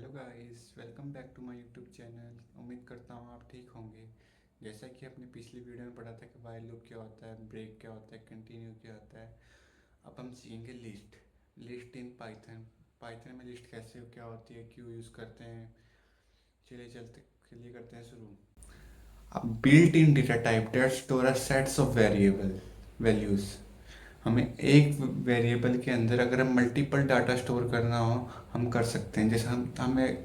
Guys, welcome back to my YouTube channel. उम्मीद करता हूँ आप ठीक होंगे। जैसा कि आपने पिछली वीडियो में पढ़ा था कि वाइल लूप क्या होता है, ब्रेक क्या होता है, कंटिन्यू क्या होता है। अब हम सीखेंगे लिस्ट इन पाइथन। पाइथन में लिस्ट कैसे क्या होती है, क्यों यूज़ करते हैं। चलिए करते हैं शुरू। अब built in data type that store a sets of variable values. हमें एक वेरिएबल के अंदर अगर हम मल्टीपल डाटा स्टोर करना हो, हम कर सकते हैं। जैसे हमें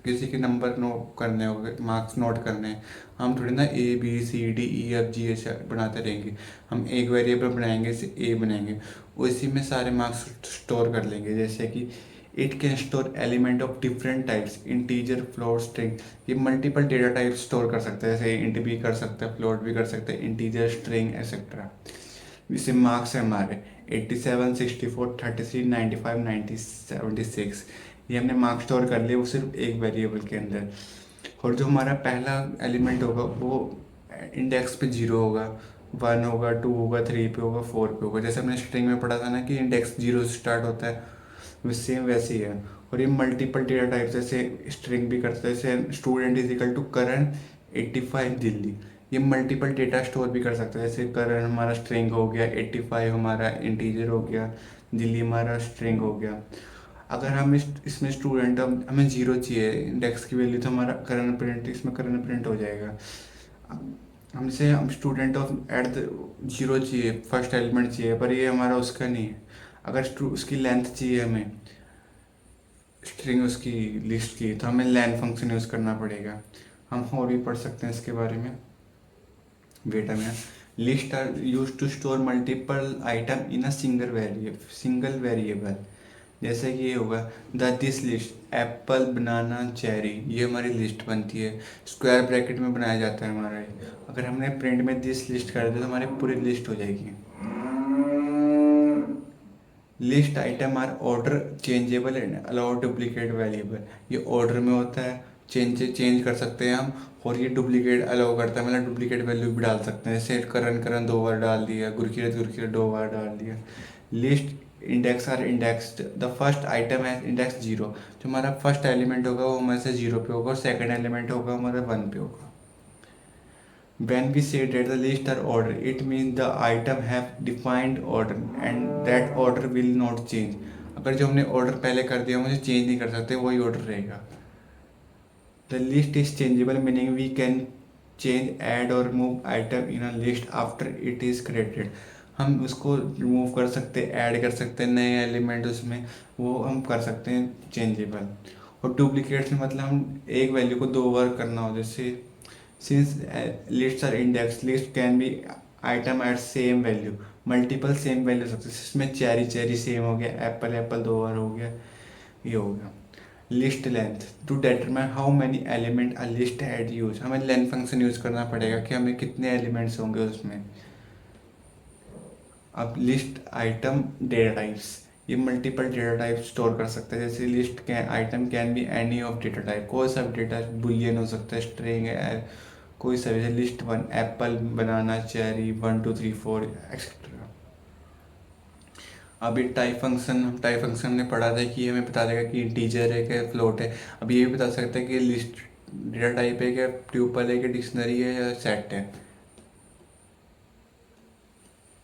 किसी के नंबर नोट करने हो गए, मार्क्स नोट करने हैं। हम थोड़ी ना ABCDEFGH बनाते रहेंगे। हम एक वेरिएबल बनाएंगे, इसे ए बनाएंगे, उसी में सारे मार्क्स स्टोर कर लेंगे। जैसे कि it can store element of different types, integer, float, string. ये मल्टीपल डेटा टाइप स्टोर कर सकते हैं। जैसे इंट भी कर सकते हैं, फ्लोट भी कर सकते हैं, इंटीजर, स्ट्रिंग एक्सेट्रा। इसे मार्क्स है हमारे 87, 64, 33, 95, 90, 76। ये हमने मार्क्स स्टोर कर लिए, वो सिर्फ एक वेरिएबल के अंदर। और जो हमारा पहला एलिमेंट होगा वो इंडेक्स पे 0 होगा, 1 होगा, 2 होगा, 3 पे होगा, 4 पे होगा। जैसे हमने स्ट्रिंग में पढ़ा था ना कि इंडेक्स 0 से स्टार्ट होता है, सेम वैसे ही है। और ये मल्टीपल डेटा टाइप जैसे स्ट्रिंग भी करते हैं। जैसे स्टूडेंट इज इक्वल टू करण 85 दिल्ली। ये मल्टीपल डेटा स्टोर भी कर सकते हैं। जैसे करण हमारा स्ट्रिंग हो गया, 85 हमारा इंटीजर हो गया, दिल्ली हमारा स्ट्रिंग हो गया। अगर हम इसमें स्टूडेंट हमें 0 चाहिए इंडेक्स की वैल्यू, तो हमारा करंट प्रिंट इसमें करंट प्रिंट हो जाएगा। हमसे हम स्टूडेंट ऑफ एट द 0 चाहिए, फर्स्ट एलिमेंट चाहिए, पर ये हमारा उसका नहीं है। अगर उसकी लेंथ चाहिए हमें, स्ट्रिंग उसकी लिस्ट की, तो हमें लेन फंक्शन यूज़ करना पड़ेगा। हम और भी पढ़ सकते हैं इसके बारे में। वेट में list are use to store multiple item in a single variable. जैसे कि ये होगा the this list apple, banana, cherry. ये हमारी लिस्ट बनती है, स्क्वायर ब्रैकेट में बनाया जाता है हमारा ये। अगर हमने प्रिंट में दिस लिस्ट कर दिया तो हमारी पूरी लिस्ट हो जाएगी। List item are order changeable and allow duplicate variable. ये ऑर्डर में होता है, चेंज कर सकते हैं हम। और ये डुप्लीकेट अलाउ करता है, मतलब डुप्लीकेट वैल्यू भी डाल सकते हैं। जैसे करण करण 2 बार डाल दिया, गुरकीरत गुरकीरत 2 बार डाल दिया। List index are indexed the first item है इंडेक्स 0। जो हमारा फर्स्ट एलिमेंट होगा वो हमारे से 0 पे होगा, और सेकंड एलिमेंट होगा हमारा 1 पे होगा। When we say that the list are ordered, it means the item have defined order and that order will not change. अगर जो हमने ऑर्डर पहले कर दिया मुझे चेंज नहीं कर सकते, वही ऑर्डर रहेगा। The list is changeable meaning we can change, add और remove item in a list after it is created. हम उसको रिमूव कर सकते हैं, ऐड कर सकते हैं नए एलिमेंट उसमें, वो हम कर सकते हैं चेंजेबल। और डुप्लीकेट्स में मतलब हम एक वैल्यू को 2 बार करना हो। जैसे since lists are indexed, list can be item at same value, multiple same value सकते हैं। इसमें चेरी चेरी सेम हो गया, एप्पल एप्पल 2 बार हो गया, ये हो गया। List length to determine how many element a list had use. हमें लेंथ फंक्शन यूज करना पड़ेगा कि हमें कितने एलिमेंट्स होंगे उसमें। अब लिस्ट आइटम डेटा टाइप्स, ये मल्टीपल डेटा टाइप स्टोर कर सकते हैं। जैसे list can item can be any of data type, कोई सा भी डेटा बुलियन हो सकता है, स्ट्रिंग है, कोई सा भी। List 1 Apple, banana, cherry, 1 2 3 4 etcetera. अभी टाइप फंक्शन ने पढ़ा था कि हमें बता देगा कि इंटीजर है क्या फ्लोट है। अब ये भी बता सकते हैं कि लिस्ट डेटा टाइप है क्या, ट्यूपल है क्या, डिक्शनरी है या सेट है।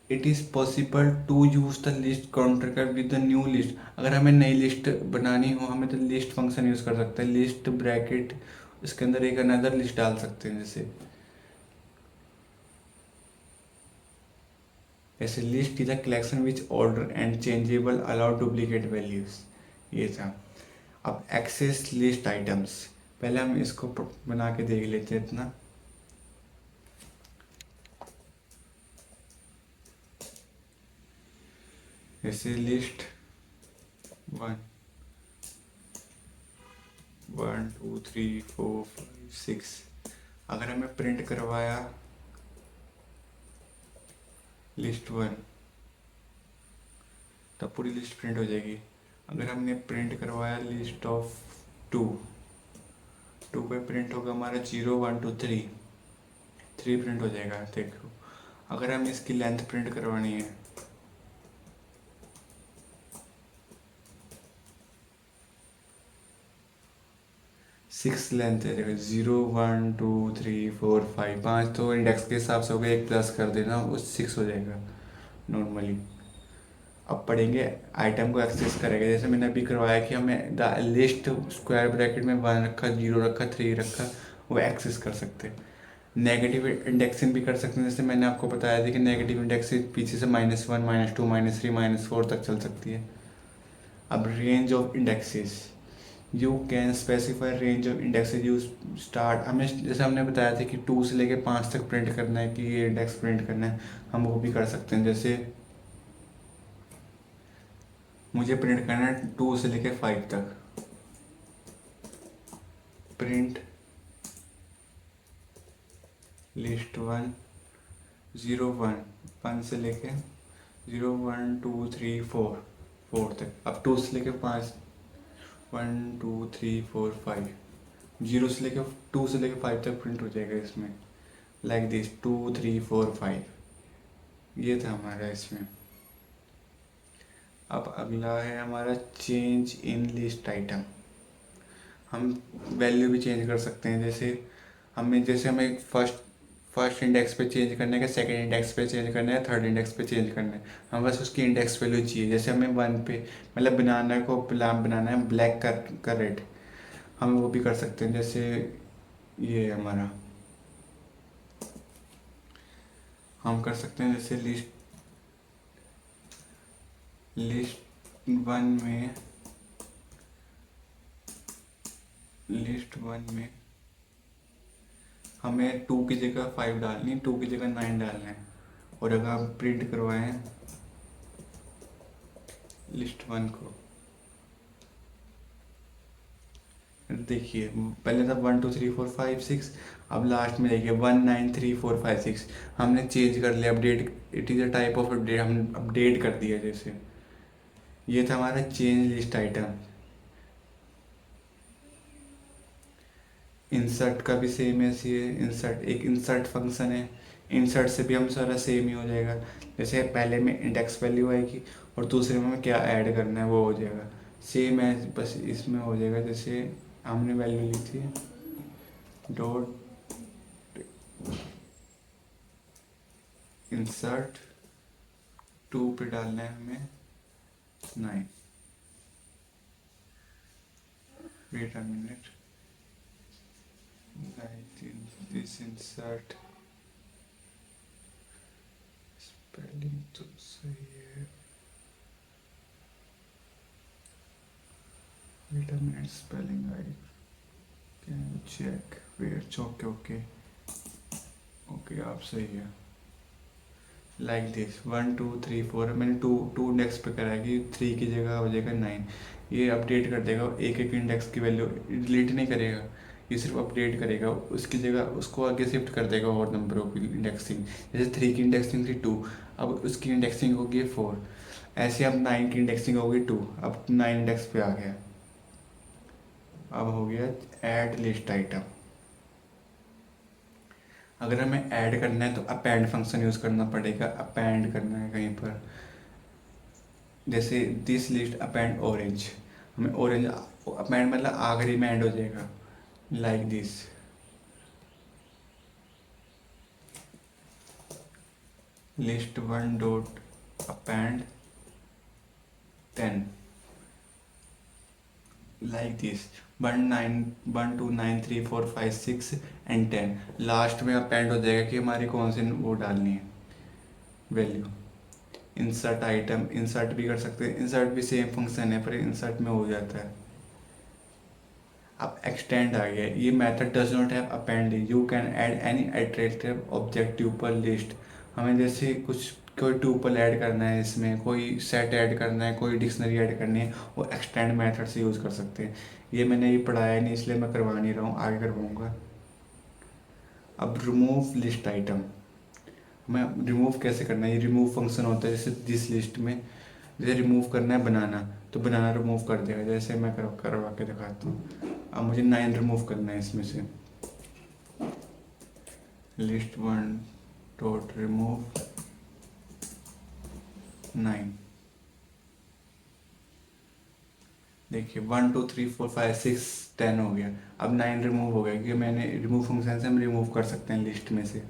It is possible to use the list counter with the new list. अगर हमें नई लिस्ट बनानी हो, हमें तो लिस्ट फंक्शन यूज़ कर सकते हैं। लिस्ट ब्रैकेट, उसके अंदर एक अनदर लिस्ट डाल सकते हैं। जैसे list is a collection which order and changeable allow duplicate values, ये था। अब एक्सेस लिस्ट आइटम्स, पहले हम इसको बना के देख लेते हैं इतना। जैसे लिस्ट 1 1 2 3 4 5 6, अगर हमें प्रिंट करवाया लिस्ट 1, तब पूरी लिस्ट प्रिंट हो जाएगी। अगर हमने प्रिंट करवाया लिस्ट ऑफ 2, 2 पे प्रिंट होगा हमारा 0 1 2 3, 3 प्रिंट हो जाएगा। देखो अगर हम इसकी लेंथ प्रिंट करवानी है, सिक्स लेंथ है, देखो 0 1 2 3 4 5, पाँच तो इंडेक्स के हिसाब से हो गया, एक प्लस कर देना वो 6 हो जाएगा नॉर्मली। अब पढ़ेंगे आइटम को एक्सेस करेंगे, जैसे मैंने अभी करवाया कि हमें द लिस्ट स्क्वायर ब्रैकेट में 1 रखा, 0 रखा, 3 रखा, वो एक्सेस कर सकते हैं। नेगेटिव इंडेक्सिंग भी कर सकते हैं, जैसे मैंने आपको बताया था कि नेगेटिव इंडेक्सिंग पीछे से -1 -2 -3 -4 तक चल सकती है। अब range of indexes, you can specify range of indexes you start, हमें जैसे हमने बताया था कि 2 से लेके 5 तक प्रिंट करना है, कि ये इंडेक्स प्रिंट करना है, हम वो भी कर सकते हैं। जैसे मुझे प्रिंट करना है 2 से लेके 5 तक, प्रिंट लिस्ट 1 0 1, 1 से लेके 0 1 2 3 4, 4 तक। अब 2 से लेके 5, 1 2 3 4 5, 0 से लेके 2 से लेके 5 तक प्रिंट हो जाएगा इसमें, लाइक दिस 2 3 4 5। ये था हमारा इसमें। अब अगला है हमारा चेंज इन लिस्ट आइटम। हम वैल्यू भी चेंज कर सकते हैं, जैसे हमें फर्स्ट फर्स्ट इंडेक्स पे चेंज करना है, कि सेकंड इंडेक्स पे चेंज करना है, थर्ड इंडेक्स पे चेंज करना है, हम बस उसकी इंडेक्स वैल्यू चाहिए। जैसे हमें 1 पे मतलब बनाना को प्लान बनाना है ब्लैक का रेड, हम वो भी कर सकते हैं। जैसे ये हमारा हम कर सकते हैं, जैसे लिस्ट वन में लिस्ट वन में हमें 2 की जगह 5 डालनी, 2 की जगह 9 डालना है। और अगर हम प्रिंट करवाएं लिस्ट 1 को, देखिए पहले था 1 2 3 4 5 6, अब लास्ट में देखिए 1 9 3 4 5 6, हमने चेंज कर लिया, update, it is a type of update, हम अपडेट कर दिया। जैसे ये था हमारा चेंज लिस्ट आइटम। इंसर्ट का भी सेम ऐसी है, इंसर्ट एक इंसर्ट फंक्शन है, इंसर्ट से भी हम सारा सेम ही हो जाएगा। जैसे पहले में इंडेक्स वैल्यू आएगी और दूसरे में हमें क्या ऐड करना है वो हो जाएगा, सेम है, बस इसमें हो जाएगा। जैसे हमने वैल्यू ली थी डॉट इंसर्ट 2 पे डालना है हमें 9, wait a minute, this insert spelling तो सही है, wait a minute, spelling I can check, wait, okay okay okay, आप सही है। लाइक दिस 1 2 3 4, मैंने टू टू इंडेक्स पे करा है कि 3 की जगह हो जाएगा 9। ये अपडेट कर देगा, एक एक इंडेक्स की वैल्यू डिलीट नहीं करेगा, ये सिर्फ अपडेट करेगा, उसकी जगह उसको आगे शिफ्ट कर देगा और नंबरों की इंडेक्सिंग। जैसे 3 की इंडेक्सिंग थी 2, अब उसकी इंडेक्सिंग होगी 4। ऐसे अब 9 की इंडेक्सिंग होगी 2, अब 9 इंडेक्स पे आ गया। अब हो गया ऐड लिस्ट आइटम। अगर हमें ऐड करना है तो अपेंड फंक्शन यूज़ करना पड़ेगा, अपेंड करना है कहीं पर। जैसे दिस लिस्ट अपेंड ऑरेंज, हमें ऑरेंज अपेंड मतलब आखिरी में एंड हो जाएगा, like this list 1 dot append 10, like this 1 2 9 3 4 5 6 and 10, last में अपेंड हो जाएगा कि हमारी कौन सी वो डालनी है वैल्यू। इंसर्ट आइटम, इंसर्ट भी कर सकते हैं, इंसर्ट भी सेम फंक्शन है पर इंसर्ट में हो जाता है। अब एक्सटेंड आ गया, ये method does not have append, you can add any attractive object tuple list. हमें जैसे कुछ कोई ट्यूपल ऐड करना है, इसमें कोई सेट ऐड करना है, कोई डिक्शनरी ऐड करनी है, वो एक्सटेंड मेथड से यूज़ कर सकते हैं। ये मैंने ये पढ़ाया नहीं इसलिए मैं करवा नहीं रहा हूँ, आगे करवाऊँगा। अब रिमूव लिस्ट आइटम, हमें रिमूव कैसे करना है, ये रिमूव फंक्शन होता है। जैसे दिस लिस्ट में जैसे रिमूव करना है बनाना, तो बनाना रिमूव कर देगा, जैसे मैं करवा के दिखाता हूँ। अब मुझे 9 रिमूव करना है इसमें से, लिस्ट 1 डॉट रिमूव 9, देखिए 1 2 3 4 5 6 10 हो गया। अब 9 रिमूव हो गया क्योंकि मैंने रिमूव फंक्शन से हम रिमूव कर सकते हैं लिस्ट में से।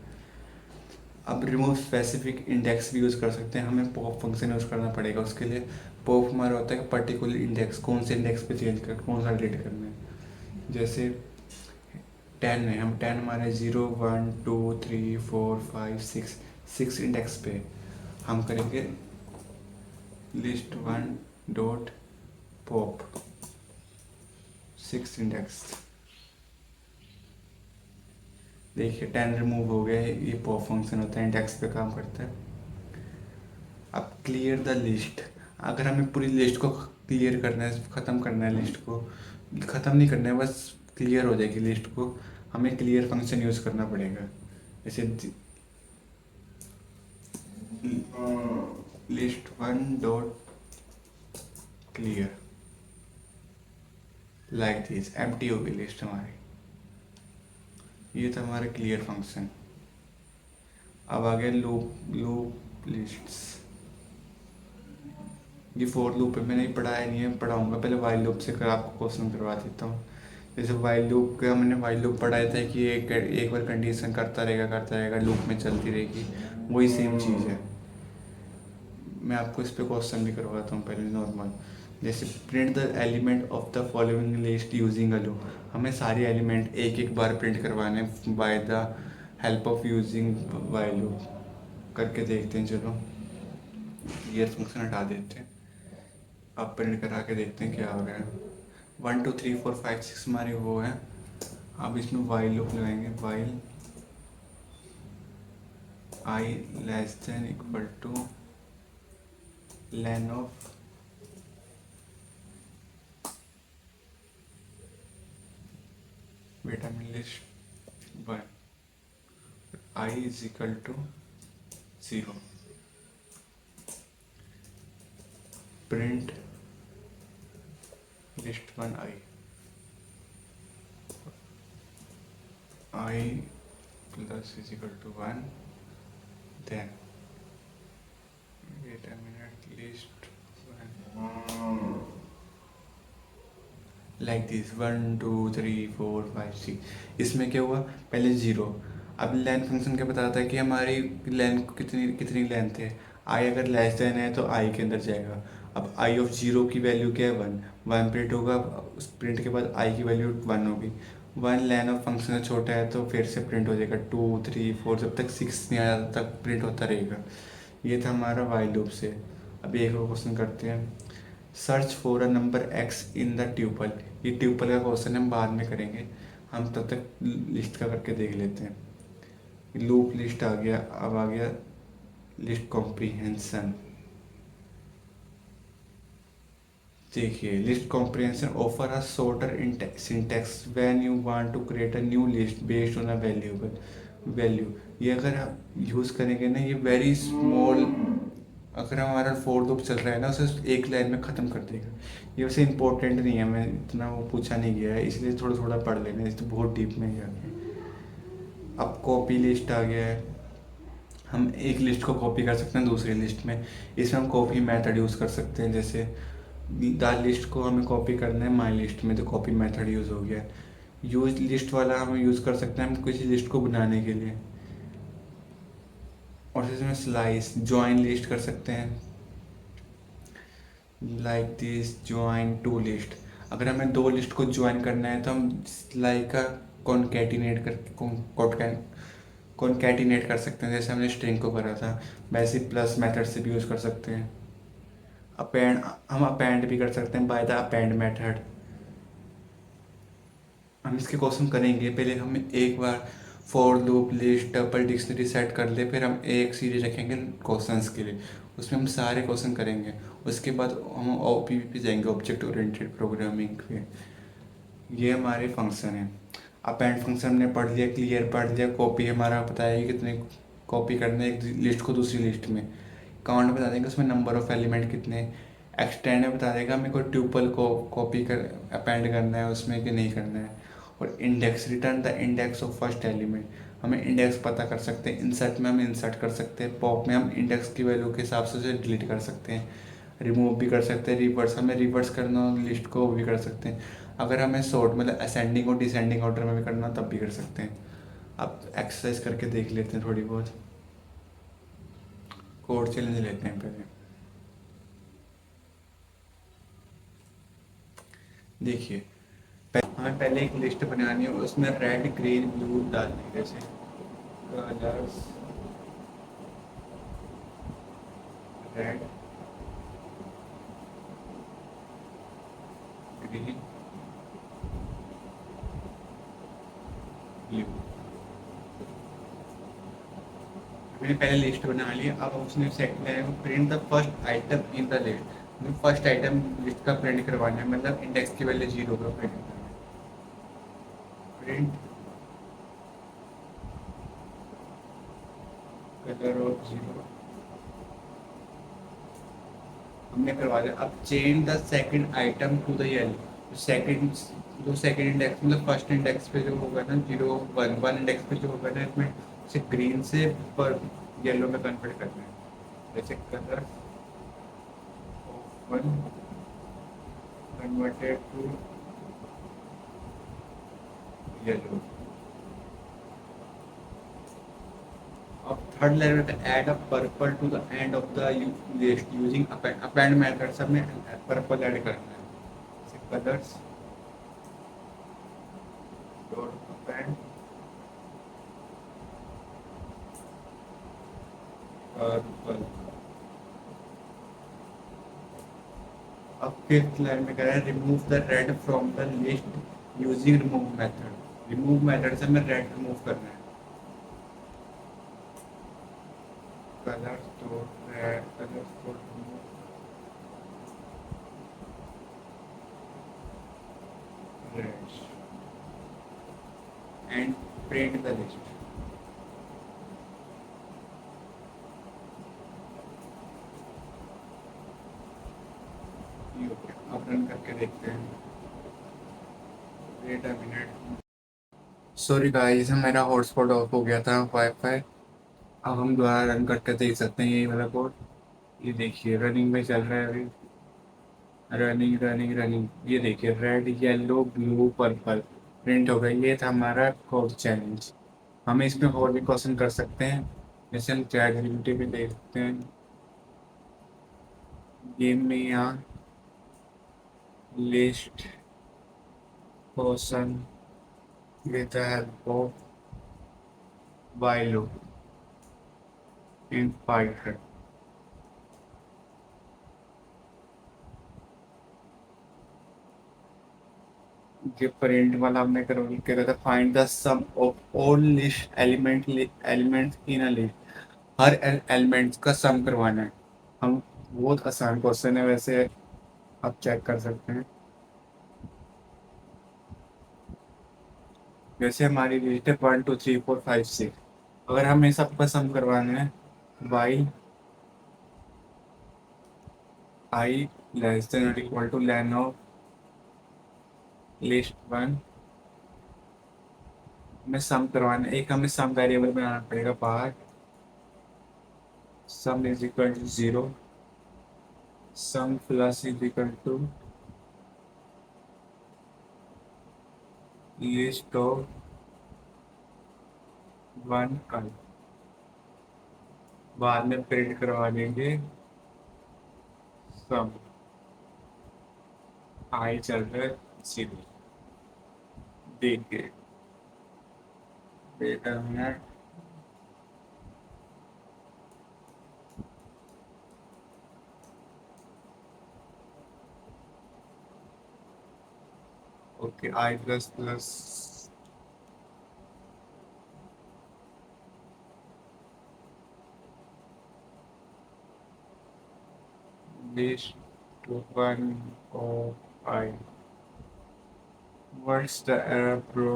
अब रिमूव स्पेसिफिक इंडेक्स भी यूज़ कर सकते हैं, हमें पॉप फंक्शन यूज़ करना पड़ेगा उसके लिए। पॉप हमारा होता है पर्टिकुलर इंडेक्स, कौन से इंडेक्स पे चेंज कर, कौन सा डिलीट करना है। जैसे 10 है, हम 10 हमारे 0 1 2 3 4 5 6 6 इंडेक्स पे हम करेंगे list1 डॉट पॉप 6 इंडेक्स। देखिए 10 रिमूव हो गया, ये पॉप फंक्शन होता है, इंडेक्स पे काम करता है। अब क्लियर द लिस्ट, अगर हमें पूरी लिस्ट को क्लियर करना है, ख़त्म करना है, लिस्ट को ख़त्म नहीं करना है, बस क्लियर हो जाएगी लिस्ट को, हमें क्लियर फंक्शन यूज़ करना पड़ेगा। जैसे list1 dot clear, like this, empty हो गई लिस्ट हमारी। ये था हमारा क्लियर फंक्शन। अब आ गया लूप लिस्ट्स। ये फोर लूप है, मैंने पढ़ाया नहीं है, पढ़ाऊंगा, पहले वाइल लूप से कर आपको क्वेश्चन करवा देता हूँ। जैसे वाइल लूप का मैंने वाइल लूप पढ़ाया था कि एक बार कंडीशन करता रहेगा, लूप में चलती रहेगी, वही सेम चीज़ है। मैं आपको इस पे क्वेश्चन भी करवाता हूँ पहले नॉर्मल। जैसे print the element of the following list using a loop, हमें सारे एलिमेंट एक एक बार प्रिंट करवाने by the help of using while loop. करके देखते हैं, चलो क्लियर फंक्शन हटा देते हैं, अब प्रिंट करा के देखते हैं क्या हो रहा है। 1 2 3 4 5 6 हमारी वो है। अब इसमें वाइल लूप लगाएंगे, while I less than equal to len of vitamin list 1, I is equal to 0, print list1 I plus is equal to 1, then wait a minute, list1 like this 1 2 3 4 5 6। इसमें क्या हुआ, पहले 0। अब लेंथ फंक्शन क्या बताता है कि हमारी लेंथ कितनी कितनी लेंथ है। आई अगर लेस देन है तो आई के अंदर जाएगा। अब आई ऑफ 0 की वैल्यू क्या है, 1, 1 प्रिंट होगा, उस प्रिंट के बाद आई की वैल्यू 1 होगी। 1 लेन ऑफ फंक्शन से छोटा है तो फिर से प्रिंट हो जाएगा 2 3 4, जब तक 6 नहीं आया तब तक प्रिंट होता रहेगा। ये था हमारा वाइल लूप से। अब एक और क्वेश्चन करते हैं, search for a number x in the tuple. ये ट्यूपल का क्वेश्चन हम बाद में करेंगे, हम तब तक लिस्ट का करके देख लेते हैं। लूप लिस्ट आ गया, अब आ गया लिस्ट कॉम्प्रीहेंशन। देखिए list comprehension offer a shorter syntax when you want to create a new list based on a valuable value. ये अगर आप यूज़ करेंगे ना, ये वेरी स्मॉल, अगर हमारा फोर लूप चल रहा है ना, उसे एक लाइन में ख़त्म कर देगा। ये वैसे इंपॉर्टेंट नहीं है, मैं इतना वो पूछा नहीं गया है, इसलिए थोड़ा थोड़ा पढ़ लेना, इस तो बहुत डीप में जाके। अब कॉपी लिस्ट आ गया है, हम एक लिस्ट को कॉपी कर सकते हैं दूसरी लिस्ट में। इसमें हम कॉपी मेथड यूज़ कर सकते हैं। जैसे द लिस्ट को हमें कॉपी करना है माई लिस्ट में, तो कॉपी मेथड यूज़ हो गया। यूज लिस्ट वाला हम यूज़ कर सकते हैं हम किसी लिस्ट को बनाने के लिए। और इसमें स्लाइस जॉइन लिस्ट कर सकते हैं, like this join two list. अगर हमें दो लिस्ट को ज्वाइन करना है तो हम लाइक का कॉन्कैटिनेट कर कॉन्कैटिनेट कर सकते हैं, जैसे हमने स्ट्रिंग को करा था। वैसे प्लस मेथड से भी यूज़ कर सकते हैं। अपेंड, हम अपेंड भी कर सकते हैं बाय द अपेंड मेथड। हम इसके क्वेश्चन करेंगे, पहले हम एक बार for loop list tuple dictionary set कर ले, फिर हम एक सीरीज रखेंगे क्वेश्चंस के लिए, उसमें हम सारे क्वेश्चन करेंगे। उसके बाद हम OOP पे जाएंगे, ऑब्जेक्ट ओरिएंटेड प्रोग्रामिंग पे। ये हमारे फंक्शन है। अपेंड फंक्शन हमने पढ़ लिया, क्लियर पढ़ लिया। कॉपी हमारा पता है कि कितने कॉपी करना है एक लिस्ट को दूसरी लिस्ट में। काउंट बता देंगे उसमें नंबर ऑफ एलिमेंट कितने। एक्सटेंड में बता देगा हमें कोई ट्यूपल को कॉपी कर अपेंड करना है उसमें कि नहीं करना है। और index, return the index of first element, हमें इंडेक्स पता कर सकते हैं। इंसर्ट में हम इंसर्ट कर सकते हैं, पॉप में हम इंडेक्स की वैल्यू के हिसाब से उसे डिलीट कर सकते हैं। रिमूव भी कर सकते हैं, रिवर्स हमें रिवर्स करना हो लिस्ट को, वो भी कर सकते हैं। अगर हमें सॉर्ट मतलब असेंडिंग और डिसेंडिंग ऑर्डर में भी करना हो तब भी कर सकते हैं। अब एक्सरसाइज करके देख लेते हैं थोड़ी बहुत। कोड चैलेंज लेते हैं पहले। देखिए, हमें पहले एक लिस्ट बनानी है, उसमें रेड ग्रीन ब्लू डालने हैं, जैसे कलर्स रेड ग्रीन ब्लू। हमने पहले लिस्ट बना ली, अब उसने set print the first item in the list. हमें फर्स्ट आइटम लिस्ट का प्रिंट करवाना है, मतलब इंडेक्स की वैल्यू 0 का प्रिंट करना है। प्रिंट कलर ऑफ 0 हमने करवा दिया। अब change the second item to the yellow. Second जो सेकंड इंडेक्स मतलब फर्स्ट इंडेक्स पे जो होगा ना, 0 1 1 इंडेक्स पे जो होगा ना, इसमें से ग्रीन से पर येलो में कन्वर्ट करना है। जैसे colour of 1 converted to yellow. अब थर्ड लेवल पे add a purple to the end of the list using append method. सब में पर्पल ऐड करना है। जैसे कलर्स डॉट अपेंड पर्पल। अब फिफ्थ लाइन में कह रहा है remove the red from the list using remove method. Remove method से हमें रेड रिमूव करना है। Colours dot red colours dot remove red and print the list. ये हो गया। अब रन करके देखते हैं। Wait a minute. Sorry guys, मेरा हॉटस्पॉट ऑफ हो गया था वाईफाई। अब हम दोबारा रन करके देख सकते हैं यही वाला कोड। ये देखिए रनिंग में चल रहा है अभी। रनिंग रनिंग रनिंग, ये देखिए red yellow blue purple print हो गई। ये था हमारा कोड चैलेंज। हम इसमें और भी क्वेश्चन कर सकते हैं, जैसे हम चैट जीपीटी पे देखते हैं। गेम में यहाँ list question with the help of while in Python. जो प्रिंट वाला हमने करा था, find the sum of all list elements in a list. हर एलिमेंट्स का सम करवाना है। हम बहुत आसान क्वेश्चन है वैसे, आप चेक कर सकते हैं। जैसे हमारी लिस्ट है 1 2 3 4 5 6। अगर हमें सबका सम करवाना है, वाई आई लेस देन और equal to len of list 1 में सम करवाना है। एक हमें सम वेरिएबल बनाना पड़ेगा बाहर। Sum is equal to 0, sum plus is equal to list of 1 बाद में प्रिंट करवा देंगे सम। आई चल रहा है 0। देखिए डेटा में। Okay, I plus plus list 1 of I। What's the error bro?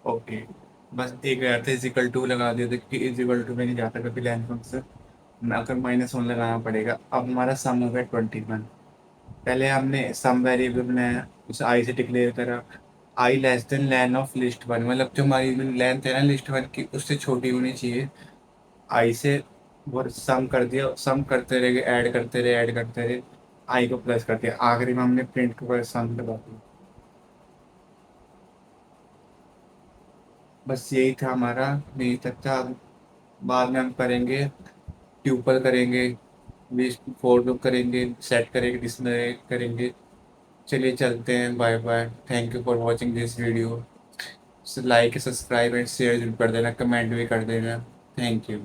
Okay, बस एक अर्थ इजिकल टू लगा दिया था, क्योंकि इजिकल टू में नहीं जाता कभी लाइन फंक्शन। अगर -1 लगाना पड़ेगा। अब हमारा सम हो गया 21। पहले हमने सम वेरिएबल बनाया, उसे आई से डिक्लेयर करा। I less than len of list one, मतलब जो हमारी लेंथ है ना लिस्ट वन की उससे छोटी होनी चाहिए। आई से वो सम कर दिया, सम करते रहे, ऐड करते रहे, ऐड करते रहे, आई को प्लस कर दिया, आखिरी में हमने प्रिंट के ऊपर सम लगा दिया। बस यही था हमारा, यही तक था। अब बाद में हम करेंगे, ट्यूपल करेंगे, लिस्ट फोर लूप करेंगे, सेट करेंगे, डिस्प्ले करेंगे। चलिए चलते हैं, bye bye, thank you for watching this video. Like subscribe and share जरूर कर देना, कमेंट भी कर देना। Thank you.